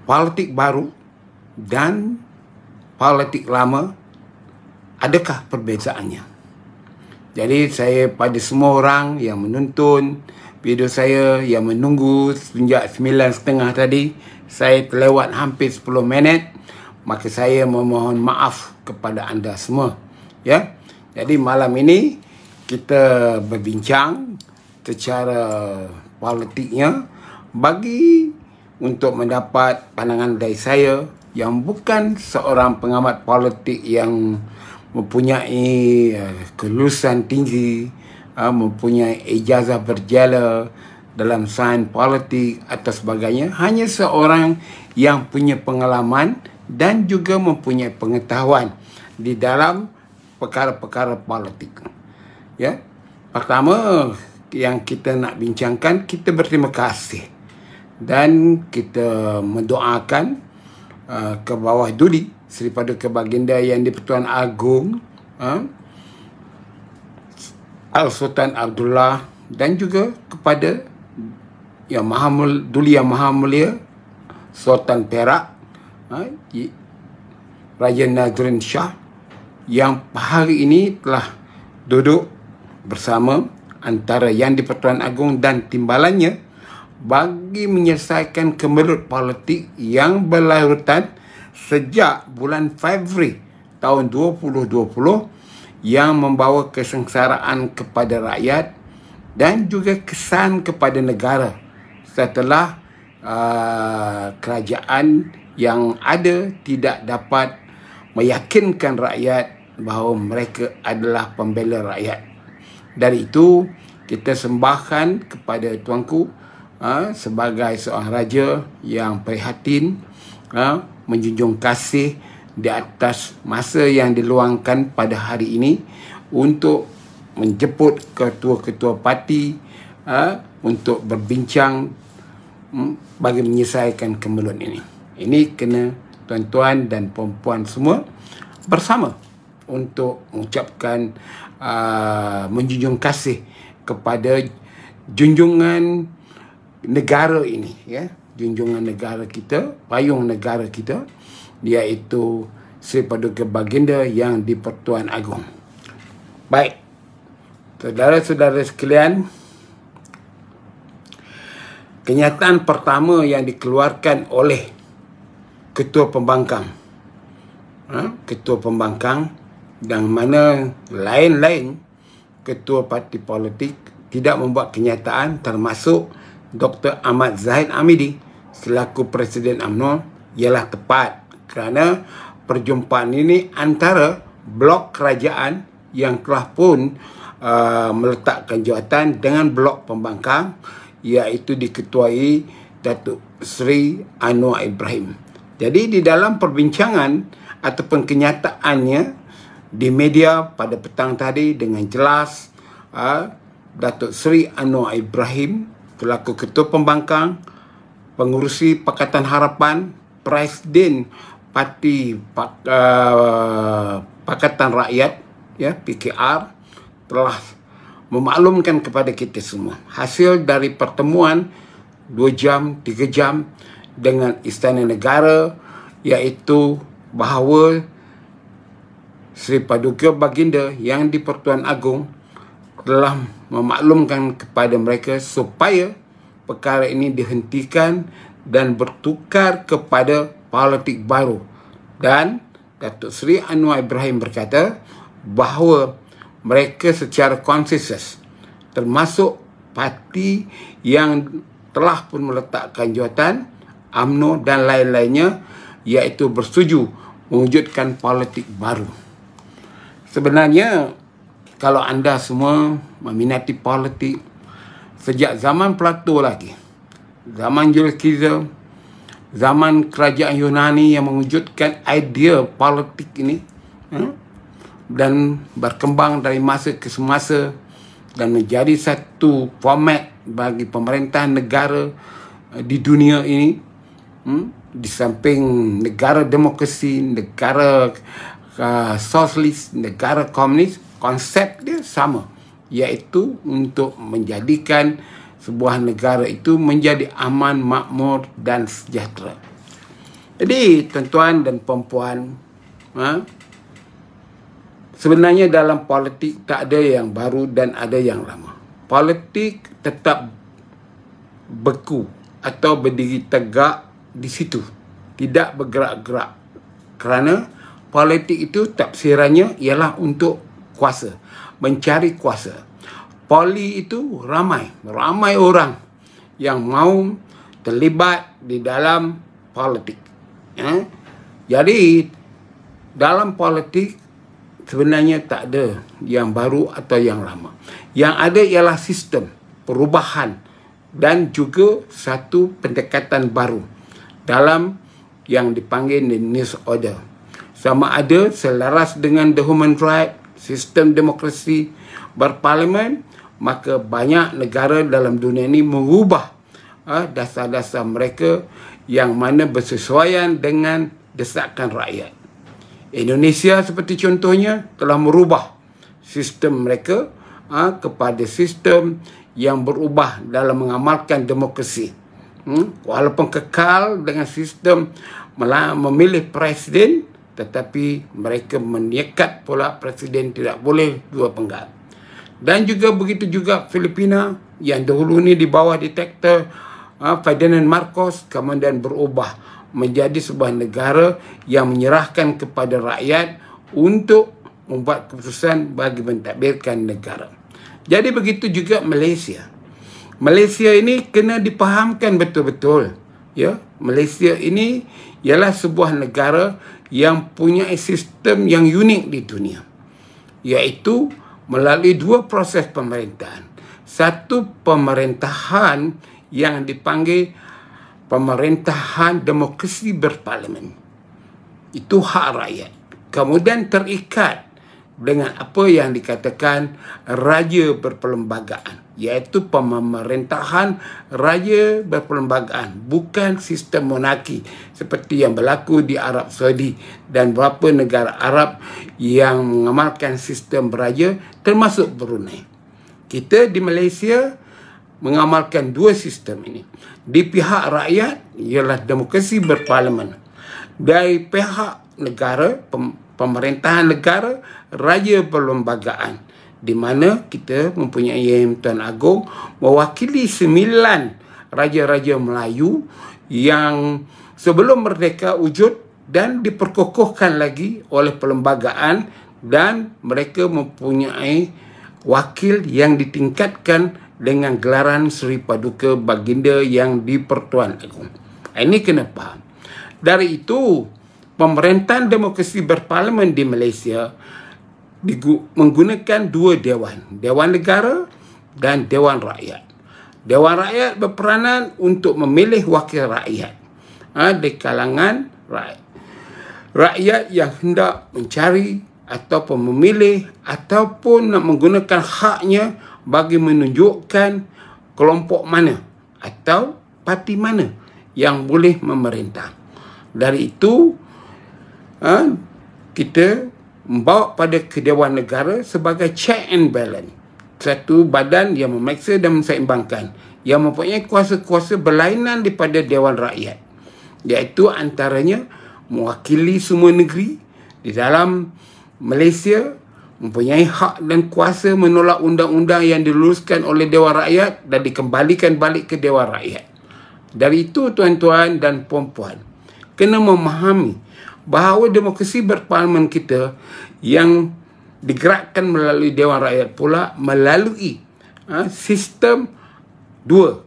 politik baru dan politik lama, adakah perbezaannya? Jadi saya pada semua orang yang menonton video saya, yang menunggu sejak 9.30 tadi, saya terlewat hampir 10 minit, maka saya memohon maaf kepada anda semua. Ya. Jadi malam ini kita berbincang secara politiknya bagi untuk mendapat pandangan dari saya yang bukan seorang pengamat politik yang mempunyai kelulusan tinggi, mempunyai ijazah berjaya dalam sains politik atau sebagainya. Hanya seorang yang punya pengalaman dan juga mempunyai pengetahuan di dalam perkara-perkara politik. Ya, pertama yang kita nak bincangkan, kita berterima kasih dan kita mendoakan ke bawah duli Seri Paduka Baginda Yang di-Pertuan Agong Al-Sultan Abdullah, dan juga kepada Yang Maha Mulia Sultan Perak Raja Nazrin Shah, yang hari ini telah duduk bersama antara Yang di-Pertuan Agong dan timbalannya bagi menyelesaikan kemelut politik yang berlarutan sejak bulan Februari tahun 2020 yang membawa kesengsaraan kepada rakyat dan juga kesan kepada negara setelah kerajaan yang ada tidak dapat meyakinkan rakyat bahawa mereka adalah pembela rakyat. Dari itu kita sembahkan kepada tuanku sebagai seorang raja yang prihatin, menjunjung kasih di atas masa yang diluangkan pada hari ini untuk menjemput ketua-ketua parti untuk berbincang bagi menyelesaikan kemelut ini. Ini kena tuan-tuan dan puan-puan semua bersama untuk mengucapkan menjunjung kasih kepada junjungan negara ini, ya, junjungan negara kita, payung negara kita, iaitu Seri Paduka Baginda Yang di-Pertuan Agong. Baik, saudara-saudara sekalian, kenyataan pertama yang dikeluarkan oleh Ketua Pembangkang, Ketua Pembangkang, yang mana lain-lain ketua parti politik tidak membuat kenyataan, termasuk Dr. Ahmad Zahid Hamidi selaku Presiden UMNO, ialah tepat kerana perjumpaan ini antara blok kerajaan yang telah pun meletakkan jawatan dengan blok pembangkang, iaitu diketuai Datuk Seri Anwar Ibrahim. Jadi di dalam perbincangan ataupun kenyataannya di media pada petang tadi, dengan jelas Datuk Seri Anwar Ibrahim selaku Ketua Pembangkang, Pengurusi Pakatan Harapan, Presiden Parti Pakatan Rakyat, ya, PKR, telah memaklumkan kepada kita semua hasil dari pertemuan 2 jam, 3 jam dengan Istana Negara, iaitu bahawa Seri Paduka Baginda Yang di-Pertuan Agong telah memaklumkan kepada mereka supaya perkara ini dihentikan dan bertukar kepada politik baru. Dan Datuk Seri Anwar Ibrahim berkata bahawa mereka secara konsisten, termasuk parti yang telah pun meletakkan jawatan, UMNO dan lain-lainnya, iaitu bersetuju mewujudkan politik baru. Sebenarnya kalau anda semua meminati politik sejak zaman Plato lagi, zaman Julius Caesar, zaman kerajaan Yunani yang mewujudkan idea politik ini, dan berkembang dari masa ke semasa dan menjadi satu format bagi pemerintahan negara di dunia ini, di samping negara demokrasi, negara sosialis, negara komunis, konsep dia sama, iaitu untuk menjadikan sebuah negara itu menjadi aman, makmur dan sejahtera. Jadi tuan-tuan dan puan-puan, sebenarnya dalam politik tak ada yang baru dan ada yang lama. Politik tetap beku atau berdiri tegak di situ, tidak bergerak-gerak, kerana politik itu tafsirannya ialah untuk kuasa, mencari kuasa. Poli itu ramai orang yang mau terlibat di dalam politik. Jadi dalam politik sebenarnya tak ada yang baru atau yang lama. Yang ada ialah sistem perubahan dan juga satu pendekatan baru dalam yang dipanggil the New Order. Sama ada selaras dengan the human right, sistem demokrasi berparlimen, maka banyak negara dalam dunia ini mengubah dasar-dasar mereka yang mana bersesuaian dengan desakan rakyat. Indonesia seperti contohnya telah merubah sistem mereka kepada sistem yang berubah dalam mengamalkan demokrasi. Walaupun kekal dengan sistem memilih presiden, tetapi mereka menyekat pula presiden tidak boleh dua penggal. Dan juga begitu juga Filipina yang dahulu ni di bawah diktator Ferdinand Marcos kemudian berubah menjadi sebuah negara yang menyerahkan kepada rakyat untuk membuat keputusan bagi mentadbirkan negara. Jadi begitu juga Malaysia. Malaysia ini kena dipahamkan betul-betul. Ya, Malaysia ini ialah sebuah negara yang punya sistem yang unik di dunia, iaitu melalui dua proses pemerintahan. Satu pemerintahan yang dipanggil pemerintahan demokrasi berparlimen. Itu hak rakyat. Kemudian terikat dengan apa yang dikatakan raja berperlembagaan, iaitu pemerintahan raja berperlembagaan, bukan sistem monarki seperti yang berlaku di Arab Saudi dan beberapa negara Arab yang mengamalkan sistem beraja, termasuk Brunei. Kita di Malaysia mengamalkan dua sistem ini. Di pihak rakyat ialah demokrasi berparlimen. Dari pihak negara, pemerintahan negara, raja perlembagaan, di mana kita mempunyai Tuan Agong mewakili 9 raja-raja Melayu yang sebelum merdeka wujud dan diperkokohkan lagi oleh perlembagaan, dan mereka mempunyai wakil yang ditingkatkan dengan gelaran Seri Paduka Baginda yang di-Pertuan Agong. Ini kena faham. Dari itu, pemerintahan demokrasi berparlimen di Malaysia menggunakan dua dewan. Dewan Negara dan Dewan Rakyat. Dewan Rakyat berperanan untuk memilih wakil rakyat di kalangan rakyat yang hendak mencari ataupun memilih ataupun nak menggunakan haknya bagi menunjukkan kelompok mana atau parti mana yang boleh memerintah. Dari itu, kita membawa pada ke Dewan Negara sebagai check and balance. Satu badan yang memeriksa dan menseimbangkan, yang mempunyai kuasa-kuasa berlainan daripada Dewan Rakyat, iaitu antaranya mewakili semua negeri di dalam Malaysia, mempunyai hak dan kuasa menolak undang-undang yang diluluskan oleh Dewan Rakyat dan dikembalikan balik ke Dewan Rakyat. Dari itu, tuan-tuan dan puan-puan, kena memahami bahawa demokrasi berparlimen kita yang digerakkan melalui Dewan Rakyat pula melalui sistem dua,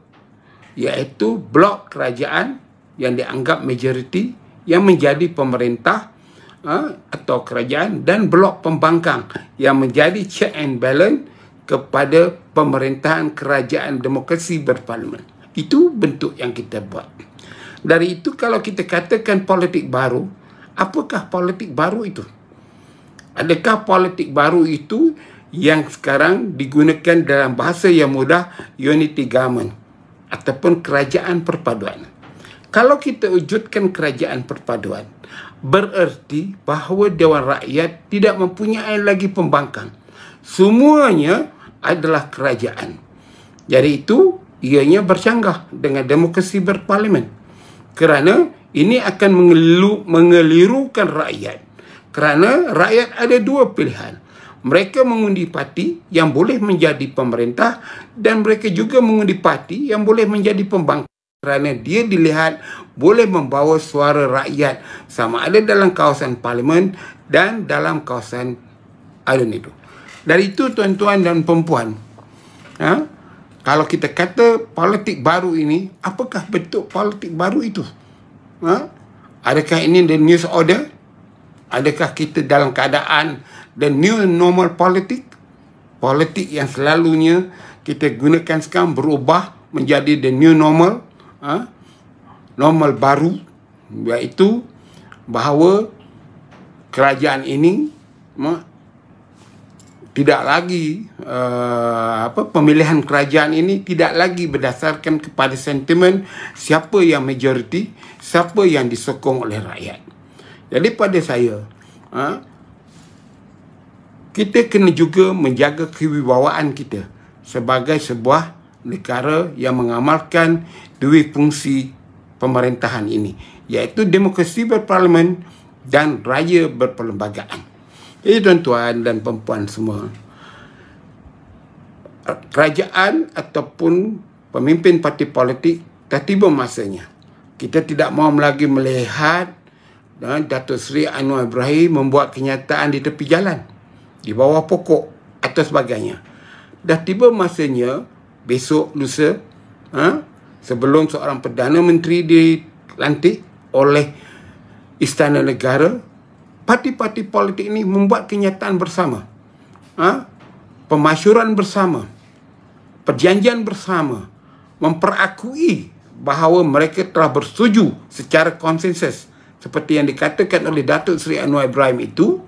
iaitu blok kerajaan yang dianggap majoriti yang menjadi pemerintah atau kerajaan, dan blok pembangkang yang menjadi check and balance kepada pemerintahan kerajaan demokrasi berparlimen. Itu bentuk yang kita buat. Dari itu, kalau kita katakan politik baru, apakah politik baru itu? Adakah politik baru itu yang sekarang digunakan dalam bahasa yang mudah unity government ataupun kerajaan perpaduan? Kalau kita wujudkan kerajaan perpaduan, bererti bahawa Dewan Rakyat tidak mempunyai lagi pembangkang. Semuanya adalah kerajaan. Jadi itu, ianya bercanggah dengan demokrasi berparlimen. kerana ini akan mengelirukan rakyat. Kerana rakyat ada dua pilihan. Mereka mengundi parti yang boleh menjadi pemerintah dan mereka juga mengundi parti yang boleh menjadi pembangkang. Kerana dia dilihat boleh membawa suara rakyat sama ada dalam kawasan parlimen dan dalam kawasan itu. Dari itu tuan-tuan dan perempuan, kalau kita kata politik baru ini, apakah bentuk politik baru itu? Adakah ini the new order? Adakah kita dalam keadaan the new normal politik? Politik yang selalunya kita gunakan sekarang berubah menjadi the new normal, normal baru, iaitu bahawa kerajaan ini tidak lagi pemilihan kerajaan ini tidak lagi berdasarkan kepada sentimen siapa yang majoriti, siapa yang disokong oleh rakyat. Jadi pada saya, kita kena juga menjaga kewibawaan kita sebagai sebuah negara yang mengamalkan dua fungsi pemerintahan ini, iaitu demokrasi berparlimen dan raya berperlembagaan. Jadi tuan-tuan dan perempuan semua, kerajaan ataupun pemimpin parti politik dah tiba masanya. Kita tidak mahu lagi melihat Datuk Seri Anwar Ibrahim membuat kenyataan di tepi jalan, di bawah pokok atau sebagainya. Dah tiba masanya besok lusa, sebelum seorang Perdana Menteri dilantik oleh Istana Negara, parti-parti politik ini membuat kenyataan bersama, pemasyuran bersama, perjanjian bersama, memperakui bahawa mereka telah bersetuju secara konsensus seperti yang dikatakan oleh Datuk Seri Anwar Ibrahim itu,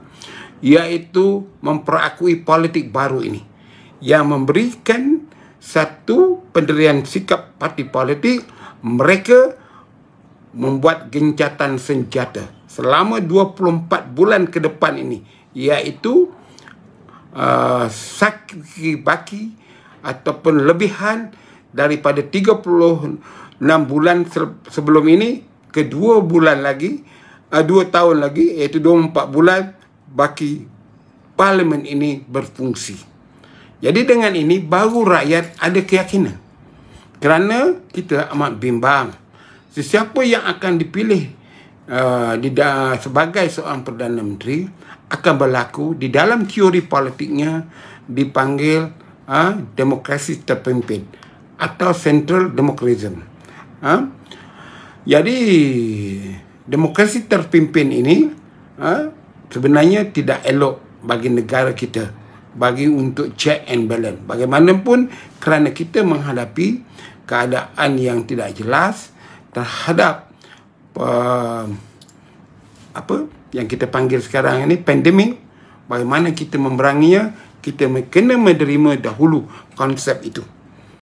iaitu memperakui politik baru ini yang memberikan satu pendirian sikap parti politik. Mereka membuat gencatan senjata selama 24 bulan ke depan ini, iaitu sakit baki ataupun lebihan daripada 36 bulan sebelum ini ke 2 bulan lagi, 2 tahun lagi, iaitu 24 bulan baki parlimen ini berfungsi. Jadi dengan ini baru rakyat ada keyakinan. Kerana kita amat bimbang sesiapa yang akan dipilih sebagai seorang Perdana Menteri akan berlaku di dalam teori politiknya dipanggil demokrasi terpimpin atau central democratism. Jadi demokrasi terpimpin ini sebenarnya tidak elok bagi negara kita, bagi untuk check and balance. Bagaimanapun kerana kita menghadapi keadaan yang tidak jelas terhadap apa yang kita panggil sekarang ini pandemik, bagaimana kita memeranginya, kita kena menerima dahulu konsep itu.